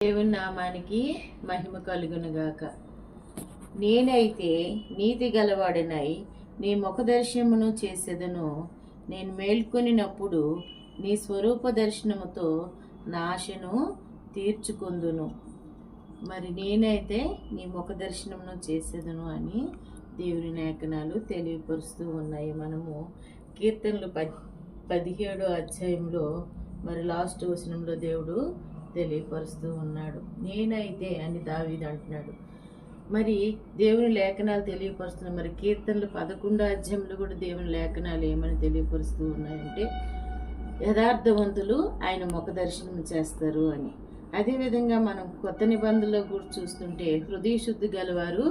దేవుని నామానికి మహిమ కలుగునుగాక. నేనైతే నీతి గలవాడినై నీ ముఖదర్శనమును చేసేదను. నేను మేల్కొనినప్పుడు నీ స్వరూప దర్శనముతో నా ఆశను తీర్చుకుందును. మరి నేనైతే నీ ముఖ దర్శనమును చేసేదను అని దేవుని లేఖనాలు తెలియపరుస్తూ ఉన్నాయి. మనము కీర్తనలు 17వ అధ్యాయంలో మరి లాస్ట్ వచనంలో దేవుడు తెలియపరుస్తూ ఉన్నాడు. నేనైతే అని దావీదు అంటున్నాడు. మరి దేవుని లేఖనాలు తెలియపరుస్తున్నాయి. మరి కీర్తనలు 11వ అధ్యాయంలో కూడా దేవుని లేఖనాలు ఏమని తెలియపరుస్తూ ఉన్నాయంటే, యథార్థవంతులు ఆయన ముఖ దర్శనం చేస్తారు అని. అదేవిధంగా మనం కొత్త నిబంధనలో కూడా చూస్తుంటే హృదయ శుద్ధి గలవారు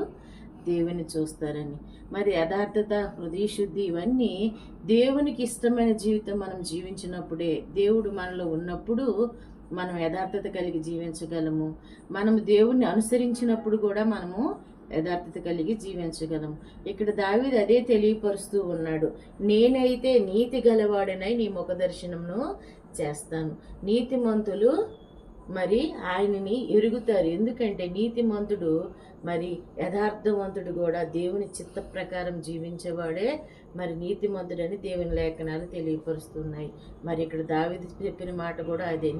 దేవుని చూస్తారని. మరి యథార్థత, హృదయ శుద్ధి ఇవన్నీ దేవునికి ఇష్టమైన జీవితం మనం జీవించినప్పుడే, దేవుడు మనలో ఉన్నప్పుడు మనం యథార్థత కలిగి జీవించగలము. మనము దేవుణ్ణి అనుసరించినప్పుడు కూడా మనము యథార్థత కలిగి జీవించగలము. ఇక్కడ దావీదు అదే తెలియపరుస్తూ ఉన్నాడు. నేనైతే నీతి గలవాడనై నీ ముఖ దర్శనమును చేస్తాను. నీతిమంతులు మరి ఆయనని ఎరుగుతారు. ఎందుకంటే నీతిమంతుడు మరి యథార్థవంతుడు కూడా దేవుని చిత్త ప్రకారం జీవించేవాడే మరి నీతిమంతుడని దేవుని లేఖనాలు తెలియపరుస్తున్నాయి. మరి ఇక్కడ దావీదు చెప్పిన మాట కూడా అదే,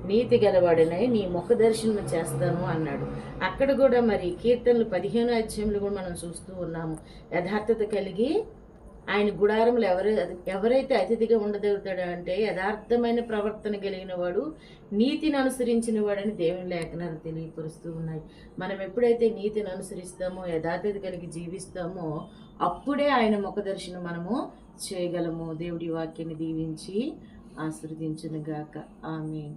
నీతి గలవాడనై నీ ముఖ దర్శనం చేస్తాను అన్నాడు. అక్కడ కూడా మరి కీర్తనలు 15వ అధ్యాయంలో కూడా మనం చూస్తూ ఉన్నాము. యథార్థత కలిగి ఆయన గుడారంలో ఎవరైతే అతిథిగా ఉండగలుగుతాడో అంటే యథార్థమైన ప్రవర్తన కలిగిన వాడు, నీతిని అనుసరించిన వాడని దేవుని లేఖనాలు తెలియపరుస్తూ ఉన్నాయి. మనం ఎప్పుడైతే నీతిని అనుసరిస్తామో, యథార్థత కలిగి జీవిస్తామో, అప్పుడే ఆయన ముఖ దర్శనం మనము చేయగలము. దేవుడి వాక్యాన్ని దీవించి ఆశీర్వదించును గాక. ఆమేన్.